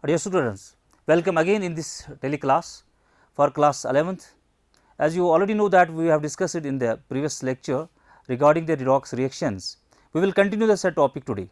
Dear students, welcome again in this teleclass for class 11th. As you already know that we have discussed it in the previous lecture regarding the redox reactions, we will continue the said topic today.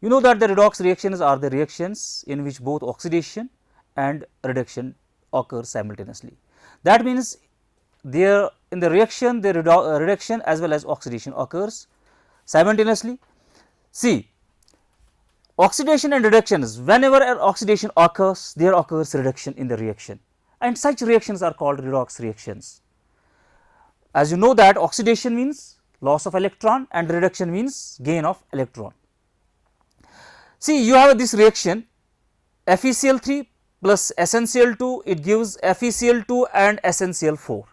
You know that the redox reactions are the reactions in which both oxidation and reduction occur simultaneously. That means there in the reaction the reduction as well as oxidation occurs simultaneously. See, oxidation and reductions, whenever an oxidation occurs, there occurs reduction in the reaction, and such reactions are called redox reactions. As you know that oxidation means loss of electron and reduction means gain of electron. See, you have this reaction FeCl3 plus SnCl2, it gives FeCl2 and SnCl4.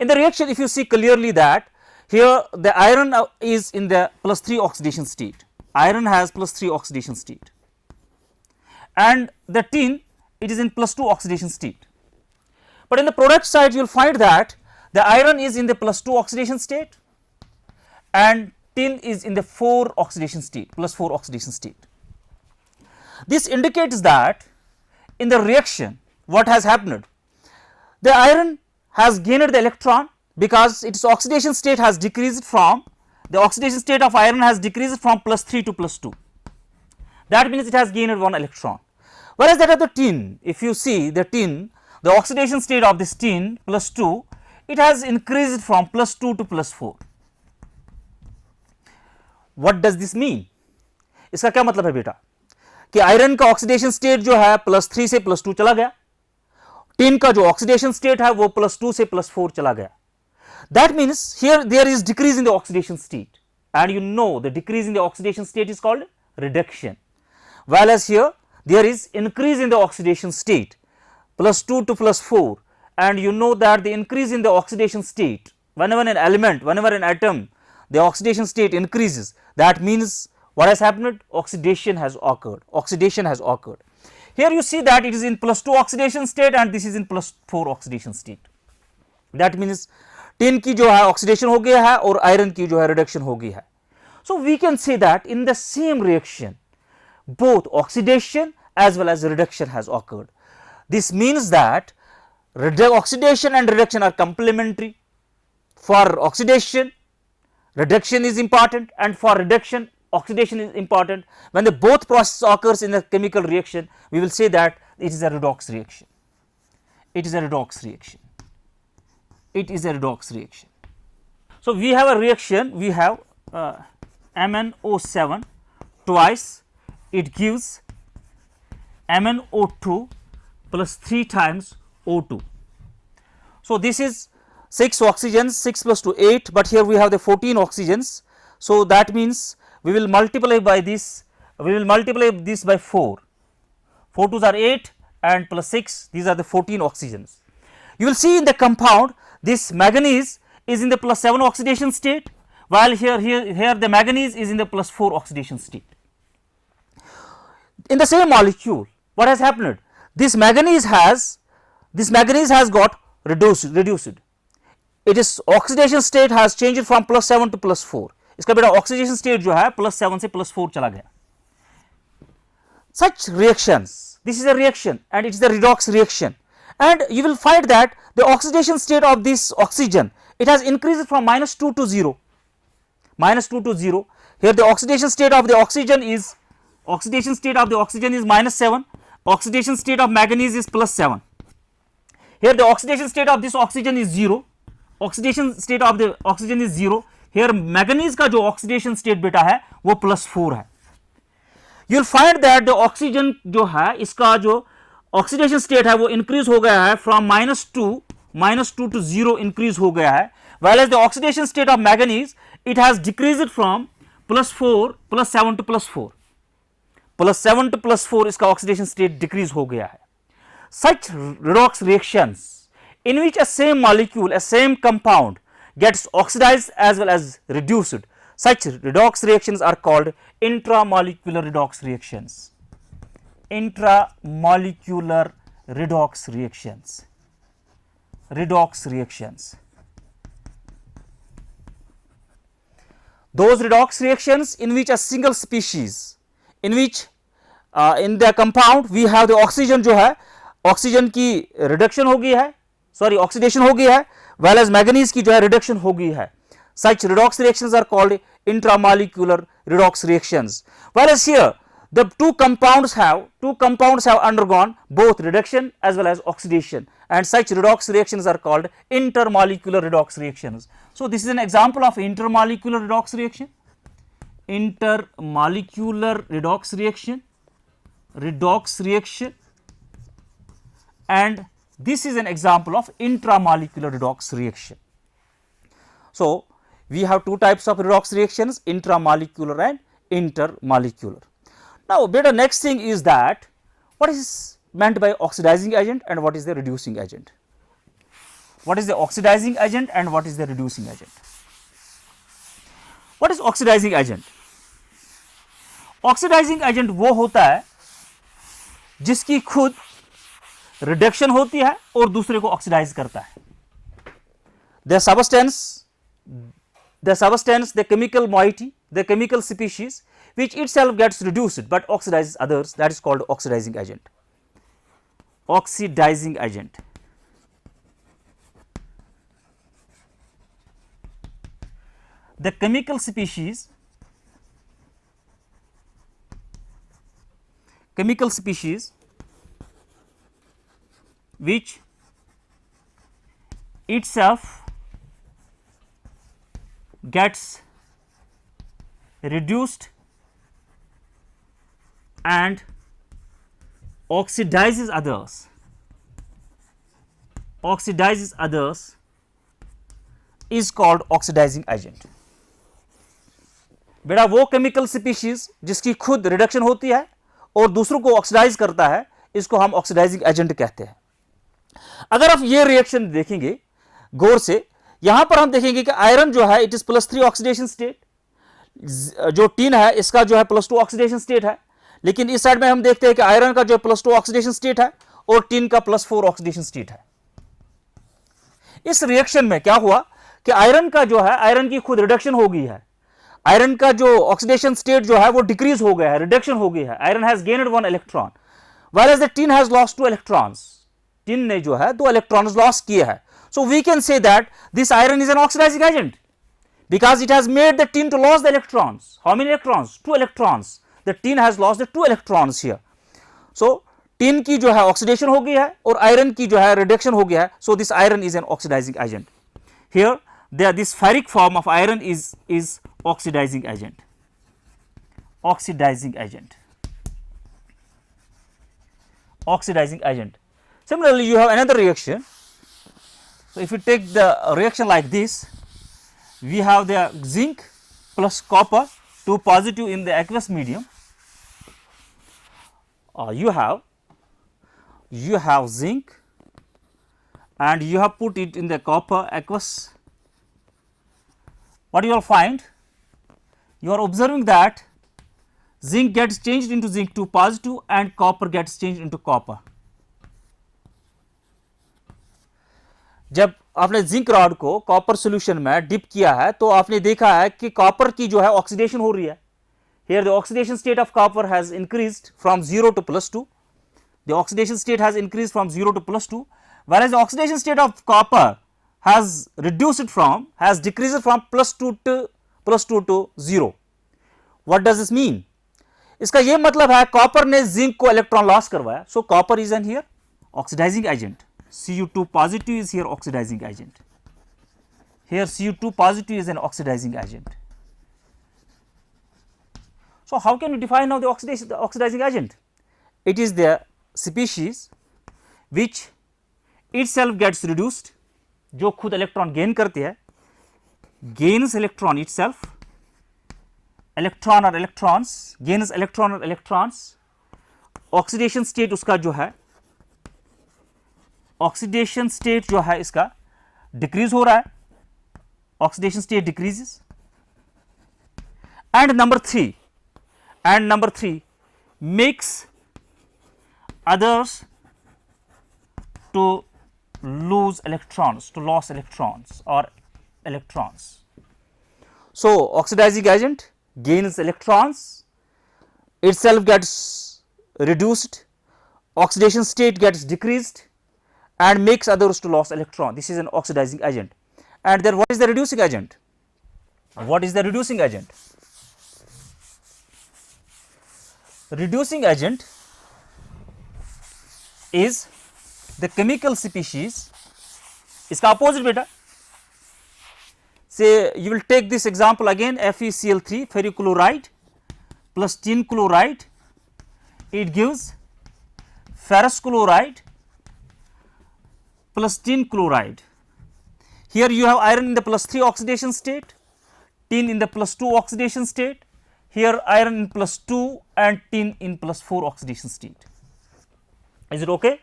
In the reaction, if you see clearly that here the iron is in the +3 oxidation state, iron has +3 oxidation state, and the tin it is in +2 oxidation state. But in the product side you will find that the iron is in the +2 oxidation state and tin is in the 4 oxidation state, +4 oxidation state. This indicates that in the reaction what has happened, the iron has gained the electron because its oxidation state has decreased from, the oxidation state of iron has decreased from +3 to +2. That means it has gained 1 electron. Whereas that of the tin, if you see the tin, the oxidation state of this tin +2, it has increased from +2 to +4. What does this mean? इसका क्या मतलब है बेटा कि iron का oxidation state जो है +3 से +2 चला गया, टिन का जो ऑक्सीडेशन स्टेट है वो +2 से +4 चला गया. That means here there is decrease in the oxidation state, and you know the decrease in the oxidation state is called reduction, whereas here there is increase in the oxidation state +2 to +4, and you know that the increase in the oxidation state, whenever an element, whenever an atom, the oxidation state increases, that means what has happened? Oxidation has occurred. Oxidation has occurred. Here you see that it is in +2 oxidation state and this is in +4 oxidation state. That means tin की जो है oxidation हो गया है और iron की जो है रिडक्शन हो गई है. So we can say that in the same reaction both oxidation as well as reduction has occurred. This means that oxidation and reduction are complementary. For oxidation reduction is important, and for reduction oxidation is important. When the both process occurs in a chemical reaction, we will say that it is a redox reaction. It is a redox reaction. It is a redox reaction. So we have a reaction, we have MnO7 twice, it gives MnO2 plus 3 times O2. So this is 6 oxygens, 6 plus 2 8, but here we have the 14 oxygens. So that means we will multiply by this, we will multiply this by 4. 4 2s are 8 and plus 6, these are the 14 oxygens. You will see in the compound this manganese is in the +7 oxidation state, while here the manganese is in the +4 oxidation state. In the same molecule, what has happened? This manganese has got reduced. It is oxidation state has changed from +7 to +4. इसका बेटा oxidation state जो है +7 से +4 चला गया. Such reactions, this is a reaction and it is a redox reaction, and you will find that the oxidation state of this oxygen, it has increased from -2 to 0. -2 to 0. Here the oxidation state of the oxygen is -7. Oxidation state of manganese is +7. Here the oxidation state of this oxygen is 0. Oxidation state of the oxygen is 0. Here manganese का जो oxidation state बेटा है वो +4 है. You will find that the oxygen जो है इसका जो oxidation state है वो increase हो गया है from -2 to 0 increase हो गया है, whereas the oxidation state of manganese it has decreased from +7 to +4. +7 to +4 इसका oxidation state decrease हो गया है. Such redox reactions in which a same molecule, a same compound gets oxidized as well as reduced, such redox reactions are called intramolecular redox reactions. Intramolecular redox reactions. Redox reactions. Those redox reactions in which a single species, in which in the compound we have the oxygen, जो है oxygen की reduction हो गई है, sorry oxidation हो गई है, well as manganese की जो है रिडक्शन हो गई है. Such redox reactions are called intramolecular redox reactions. Whereas here the two compounds have undergone both reduction as well as oxidation, and such redox reactions are called intermolecular redox reactions. So this is an example of intermolecular redox reaction. Intermolecular redox reaction, and this is an example of intramolecular redox reaction. So we have two types of redox reactions, intramolecular and intermolecular. Now beta, next thing is that what is meant by oxidizing agent and what is the reducing agent. What is the oxidizing agent and what is the reducing agent? What is oxidizing agent? Oxidizing agent वो होता है जिसकी खुद reduction होती है और दूसरे को ऑक्सीडाइज करता है. The substance, the chemical moiety, the chemical species which itself gets reduced but oxidizes others, that is called oxidizing agent. Oxidizing agent. The chemical species which itself gets reduced and oxidizes others is called oxidizing agent. बेटा वो chemical species जिसकी खुद reduction होती है और दूसरों को oxidise करता है, इसको हम ऑक्सीडाइजिंग एजेंट कहते हैं. अगर आप ये रिएक्शन देखेंगे गौर से, यहां पर हम देखेंगे कि आयरन जो है इट इज +3 ऑक्सीडेशन स्टेट, जो टिन है इसका जो है +2 ऑक्सीडेशन स्टेट है, लेकिन इस साइड में हम देखते हैं कि आयरन का जो +2 ऑक्सीडेशन स्टेट है और टिन का +4 ऑक्सीडेशन स्टेट है. इस रिएक्शन में क्या हुआ कि आयरन का जो है, आयरन की खुद रिडक्शन हो गई है, आयरन का जो ऑक्सीडेशन स्टेट जो है वो डिक्रीज हो गया है, रिडक्शन हो गई है. Iron has gained 1 electron whereas the tin has lost 2 electrons. Tin ने जो है 2 इलेक्ट्रॉन्स लॉस किए हैं. So we can say that this iron is an oxidizing agent because it has made the tin to lose the electrons. How many electrons? 2 electrons. The tin has lost the 2 electrons here. So tin की जो है oxidation हो गई है और iron की जो है रिडक्शन हो गया है. So this iron is an oxidizing agent. Here this ferric form of iron is oxidizing agent. Oxidizing agent. Oxidizing agent. Similarly, you have another reaction. So if you take the reaction like this, we have the zinc plus copper, 2 positive in the aqueous medium. You have zinc and you have put it in the copper aqueous. What you will find? You are observing that zinc gets changed into zinc 2 positive and copper gets changed into copper. जब आपने zinc rod को copper solution में dip किया है तो आपने देखा है कि कॉपर की जो है ऑक्सीडेशन हो रही है. Here the oxidation state of copper has increased from 0 to +2. The oxidation state has increased from 0 to +2, whereas the oxidation state of copper has decreased from +2 to 0. What does this mean? इसका यह मतलब है copper ने zinc को electron loss करवाया. So copper is an here oxidizing agent. Cu2 positive is here oxidizing agent. Here Cu2 positive is an oxidizing agent. So how can we define now the oxidizing agent? It is the species which itself gets reduced, जो खुद electron gain करती है, gains electron itself, electron or electrons, gains electron or electrons. Oxidation state उसका जो है, oxidation state जो है इसका डिक्रीज हो रहा है, oxidation state decreases. And number 3 makes others to lose electrons, to loss electrons or electrons. So oxidizing agent gains electrons, itself gets reduced, oxidation state gets decreased and makes others to lose electron. This is an oxidizing agent. And then what is the reducing agent? What is the reducing agent? Reducing agent is the chemical species, इसका opposite beta. Say you will take this example again, FeCl3 ferrochloride plus tin chloride, it gives ferrous chloride plus tin chloride. Here you have iron in the +3 oxidation state, tin in the +2 oxidation state, here iron in +2 and tin in +4 oxidation state. Is it okay?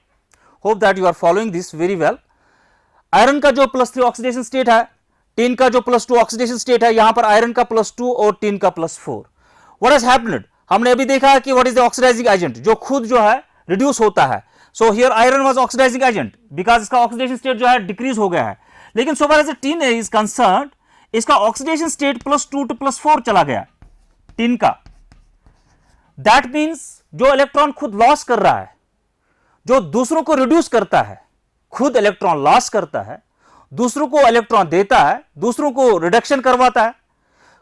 Hope that you are following this very well. Iron का जो +3 oxidation state है, tin का जो +2 oxidation state है, यहां पर iron का +2 और टिन का +4. What has happened? हमने अभी देखा कि what is the oxidising agent, जो खुद जो है रिड्यूस होता है. So here iron was oxidising agent because इसका ऑक्सीडेशन स्टेट जो है डिक्रीज हो गया है. लेकिन so far as tin is concern, इसका ऑक्सीडेशन स्टेट +2 to +4 चला गया टिन का. दैट मीन्स जो इलेक्ट्रॉन खुद लॉस कर रहा है, जो दूसरों को रिड्यूस करता है, खुद इलेक्ट्रॉन लॉस करता है, दूसरों को इलेक्ट्रॉन देता है, दूसरों को रिडक्शन करवाता है,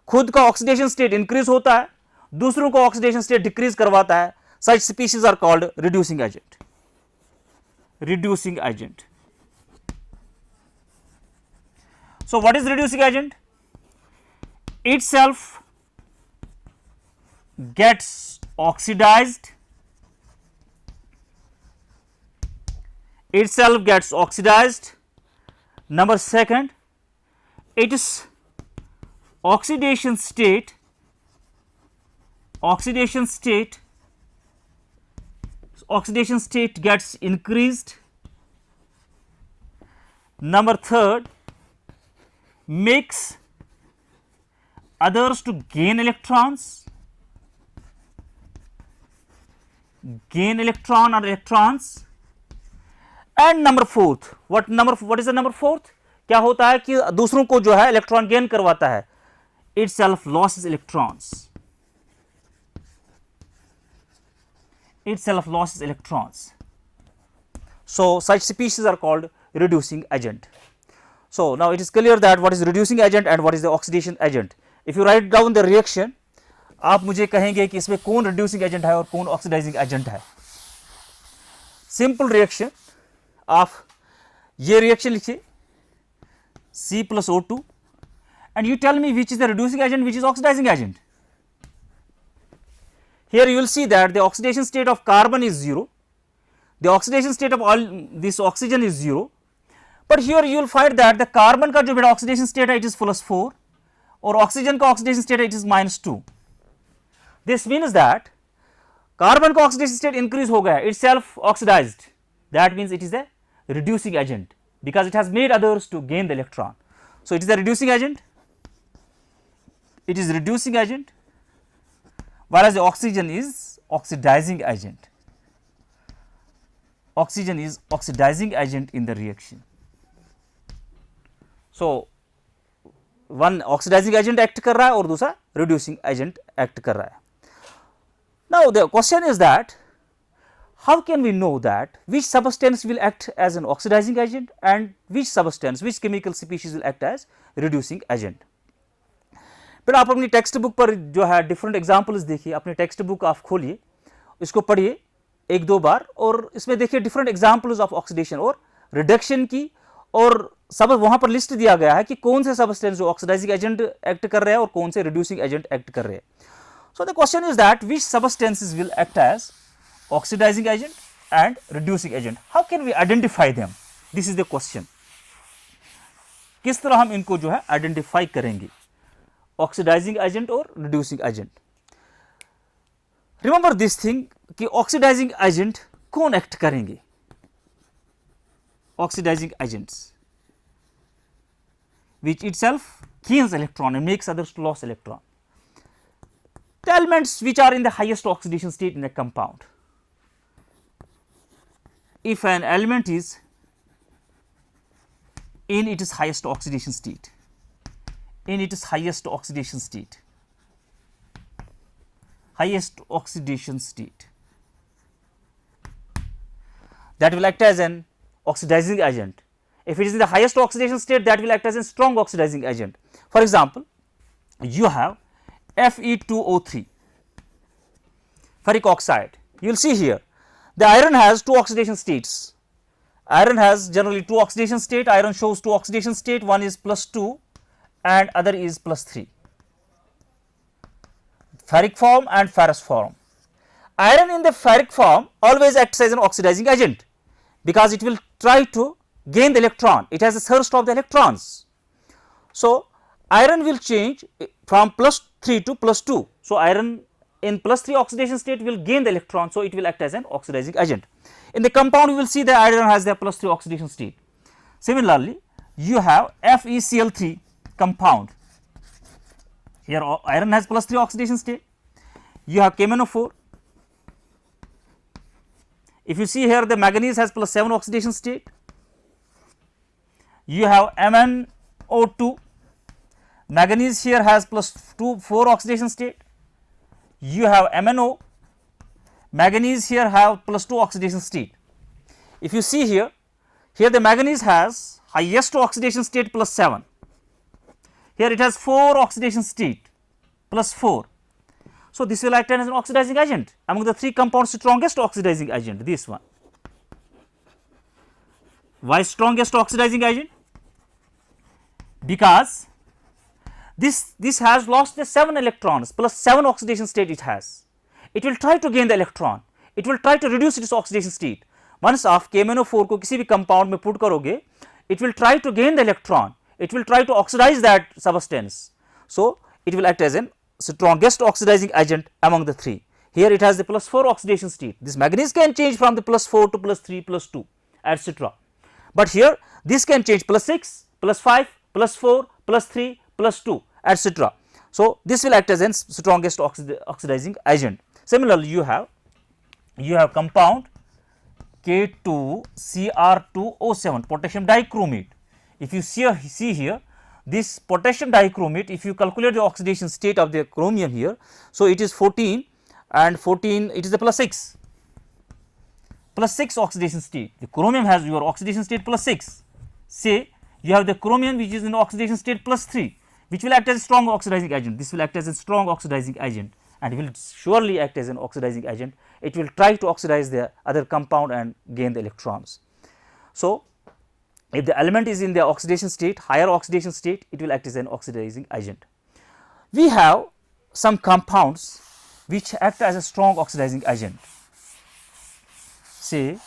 खुद का ऑक्सीडेशन स्टेट इंक्रीज होता है, दूसरों को ऑक्सीडेशन स्टेट डिक्रीज करवाता है. Such species are called reducing agent. Reducing agent. So what is reducing agent? Itself gets oxidized. Itself gets oxidized. Number second, its oxidation state gets increased. Number third, makes others to gain electrons, gain electron or electrons. And number fourth, what is the number fourth? क्या होता है कि दूसरों को जो है electron gain करवाता है. Itself loses electrons. Itself loses electrons. So such species are called reducing agent. So now it is clear that what is reducing agent and what is the oxidation agent. If you write down the reaction, आप मुझे कहेंगे कि इसमें कौन reducing agent है और कौन oxidizing agent है. Simple reaction, आप ये reaction लिखिए C plus O2 and you tell me which is the reducing agent, which is oxidizing agent. Here you will see that the oxidation state of carbon is 0, the oxidation state of all this oxygen is 0. But here you will find that the carbon का जो बेटा oxidation state है it is +4 और oxygen का oxidation state है it is -2. This means that carbon का oxidation state increase हो गया, itself oxidized. That means it is a reducing agent because it has made others to gain the electron. So it is a reducing agent. It is reducing agent, whereas the oxygen is oxidizing agent. Oxygen is oxidizing agent in the reaction. So one oxidizing agent act कर रहा है और दूसरा reducing agent act कर रहा है. Now the question is that how can we know that which substance will act as an oxidizing agent and which chemical species will act as reducing agent. फिर आप अपनी टेक्स्ट बुक पर जो है different examples देखिए, अपनी text book आप खोलिए, इसको पढ़िए 1-2 बार और इसमें देखिए डिफरेंट एग्जाम्पल्स ऑफ ऑक्सीडेशन और रिडक्शन की, और सब वहां पर लिस्ट दिया गया है कि कौन से सबस्टेंस जो ऑक्सीडाइजिंग एजेंट एक्ट कर रहे हैं और कौन से रिड्यूसिंग एजेंट एक्ट कर रहे हैं. So the question is that which substances will act as oxidizing agent and reducing agent. How can we identify them? This is the question. किस तरह हम इनको जो है आइडेंटिफाई करेंगे, ऑक्सीडाइजिंग एजेंट और reducing agent. Remember this thing कि oxidizing agent कौन एक्ट करेंगे? Oxidizing agents which itself gains electron and makes others to lose electron. The elements which are in the highest oxidation state in a compound. If an element is in its highest oxidation state, highest oxidation state, that will act as an oxidizing agent. If it is in the highest oxidation state, that will act as a strong oxidizing agent. For example, you have Fe2O3 ferric oxide. You will see here the iron has two oxidation states. Iron has generally two oxidation state. Iron shows two oxidation state, one is +2 and other is +3, ferric form and ferrous form. Iron in the ferric form always acts as an oxidizing agent, because it will try to gain the electron. It has a thirst of the electrons. So, iron will change from +3 to +2. So, iron in +3 oxidation state will gain the electron. So, it will act as an oxidizing agent. In the compound, we will see the iron has the +3 oxidation state. Similarly, you have FeCl3 compound. Here iron has +3 oxidation state. You have KMnO4. If you see here, the manganese has +7 oxidation state. You have MnO2. Manganese here has +4 oxidation state. You have MnO. Manganese here have +2 oxidation state. If you see here, the manganese has highest oxidation state +7. Here it has 4 oxidation state +4. So, this will act as an oxidizing agent. Among the 3 compounds, strongest oxidizing agent, this one. Why strongest oxidizing agent? Because this has lost the 7 electrons, +7 oxidation state it has. It will try to gain the electron. It will try to reduce its oxidation state. Once आप KMnO4 को किसी भी compound में put करोगे, it will try to gain the electron. It will try to oxidize that substance. So, it will act as an strongest oxidizing agent among the 3. Here it has the +4 oxidation state. This manganese can change from the +4 to +3, +2, etc. But here this can change +6, +5, +4, +3, +2, etc. So, this will act as an strongest oxidizing agent. Similarly, you have compound K2Cr2O7 potassium dichromate. If you see here, this potassium dichromate, if you calculate the oxidation state of the chromium here, so it is 14 and 14, it is the +6 oxidation state. The chromium has your oxidation state +6. Say you have the chromium which is in oxidation state +3, which will act as a strong oxidizing agent. This will act as a strong oxidizing agent and will surely act as an oxidizing agent. It will try to oxidize the other compound and gain the electrons. So, if the element is in the oxidation state, higher oxidation state, it will act as an oxidizing agent. We have some compounds which act as a strong oxidizing agent. Say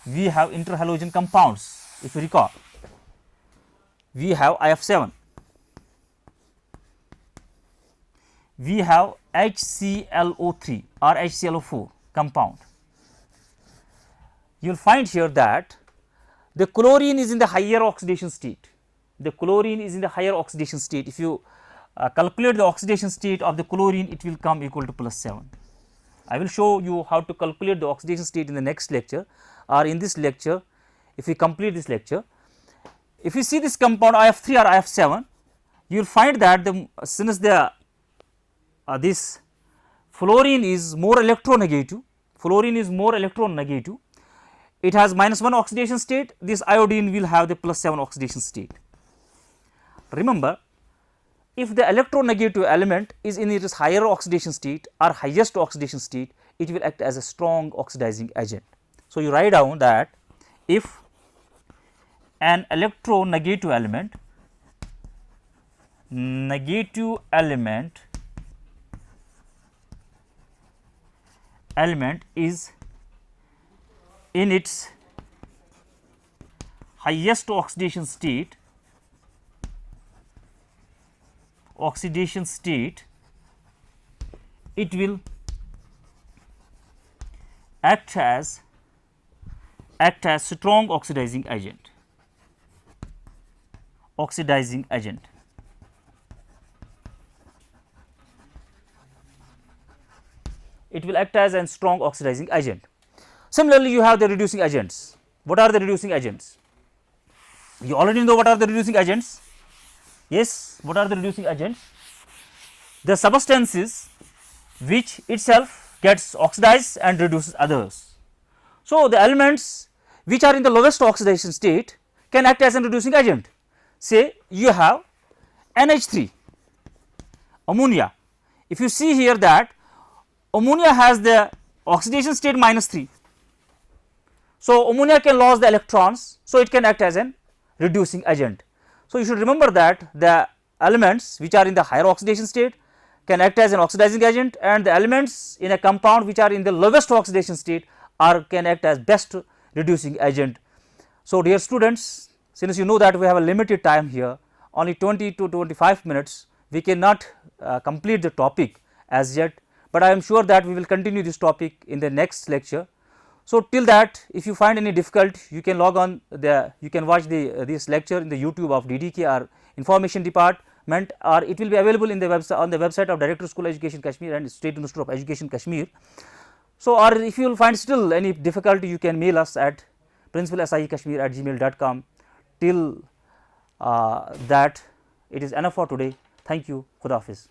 we have interhalogen compounds. If you recall, we have IF7, we have HClO3 or HClO4 compound. You will find here that the chlorine is in the higher oxidation state. The chlorine is in the higher oxidation state. If you calculate the oxidation state of the chlorine, it will come equal to +7. I will show you how to calculate the oxidation state in the next lecture, or in this lecture. If we complete this lecture, if you see this compound IF3 or IF7, you will find that since this fluorine is more electronegative, it has -1 oxidation state. This iodine will have the +7 oxidation state. Remember, if the electronegative element is in its higher oxidation state or highest oxidation state, it will act as a strong oxidizing agent. So, you write down that if an electronegative element is in its highest oxidation state, it will act as strong oxidizing agent. It will act as a strong oxidizing agent. Similarly, you have the reducing agents. What are the reducing agents? You already know what are the reducing agents. Yes, what are the reducing agents? The substances which itself gets oxidized and reduces others. So, the elements which are in the lowest oxidation state can act as a reducing agent. Say you have NH3 ammonia. If you see here that ammonia has the oxidation state -3. So, ammonia can lose the electrons, so it can act as an reducing agent. So, you should remember that the elements which are in the higher oxidation state can act as an oxidizing agent, and the elements in a compound which are in the lowest oxidation state can act as best reducing agent. So, dear students, since you know that we have a limited time here, only 20 to 25 minutes, we cannot complete the topic as yet, but I am sure that we will continue this topic in the next lecture. So, till that, if you find any difficult, you can log on you can watch this lecture in the YouTube of DDK Information Department, or it will be available in the website, on the website of Director School Education Kashmir and State Institute of Education Kashmir. So, or if you will find still any difficulty, you can mail us at principalsiekashmir@gmail.com. Till that, it is enough for today. Thank you. Khuda Hafiz.